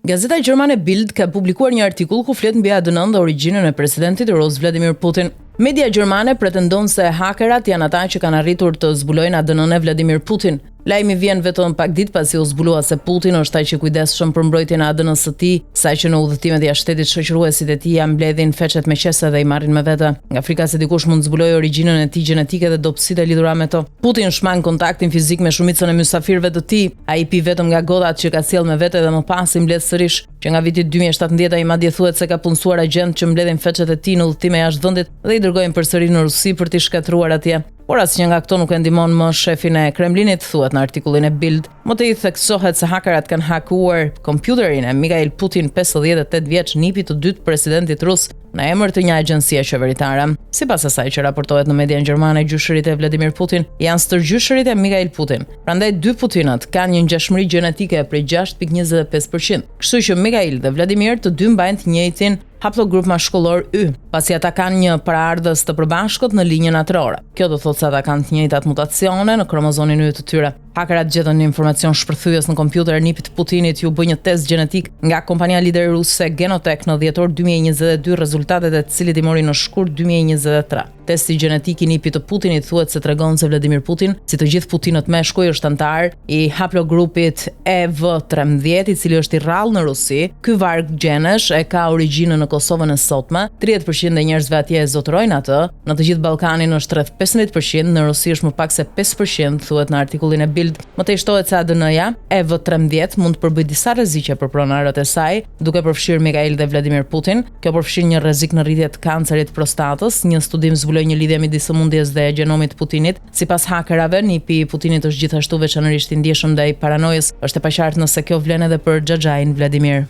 Gazeta gjermane Bild ka publikuar një artikull ku flet mbi ADN dhe origjinën e presidentit rus Vladimir Putin. Media gjermane pretendon se hakerat janë ata që kanë arritur të zbulojnë ADN-n e Vladimir Putin. Lajmi vjen vetëm pak ditë pasi u zbulua se Putin është ai që kujdesshëm për mbrojtjen e ADN-s së tij, saqë në udhëtimet e shtetit shoqëruesit e tij ja mbledhin feçet me qese dhe i marrin me vete. Nga frika se dikush mund zbulojë origjinën e tij gjenetike dhe dobësitë e lidhura me to. Putin shmang kontaktin fizik me shumicën e mysafirëve të tij. Ai pi vetëm nga gotat që ka sjell me vete dhe më pas i mbledh sërish, që nga viti 2017 ai madje thuhet se ka punësuar agjent që mbledhin feçet e tij në udhëtime jashtë vendit dhe i dërgojnë përsëri në Rusi për t'i shkatruar atje. Por asnjë nga këto nuk e ndihmon më shefin e Kremlinit, thuhet në artikullin e Bild. Më të theksohet se hakerat kanë hakuar kompjuterin e Mikhail Putin, 58 vjeç, nipi të dytë presidentit rus, në emër të një agjencie qeveritare. Sipas asaj që raportohet në median gjermane, gjyshërit e Vladimir Putin janë stërgjyshërit e Mikhail Putin. Prandaj dy Putinët kanë një ngjashmëri gjenetike prej 6.25%. Kështu që Mikhail dhe Vladimir të dy mbajnë të njëjtin haplogrup mashkullor Y, pasi ata kanë një paraardhës të përbashkët në linjën atrore. Kjo do thotë se ata kanë të njëjtat mutacione në kromozomin Y të tyre. Hakerat gjetën një informacion shpërthyes në kompjuter nipit Putinit, ju bë një test gjenetik nga kompania lider ruse Genotech në dhjetor 2022, rezultatet e cilit i mori në shkurt 2023. Testi gjenetik i nipit të Putinit thuhet se tregon se Vladimir Putin, si të gjithë Putinët meshkuj, është antar i haplogrupit EV13, i cili është i rrallë në Rusi. Ky varg gjenesh e ka origjinën në Kosovën e sotme. 30% e njerëzve atje e zotërojnë atë. Në të gjithë Ballkanin është rreth 15%, në Rusi është më pak se 5%, thuhet në artikullin e Bild. Më tej shtohet se ADN-ja EV13 mund të përbëjë disa rreziqe për pronarët e saj, duke përfshirë Mikhail dhe Vladimir Putin. Kjo përfshin një rrezik në rritje të kancerit prostatës. Një studim zbuloi një lidhje midis sëmundjes dhe gjenomit Putinit. Sipas hakerave, nipi i Putinit është gjithashtu veçanërisht i ndjeshëm ndaj paranojës. Është e paqartë nëse kjo vlen edhe për xhaxhain Vladimir.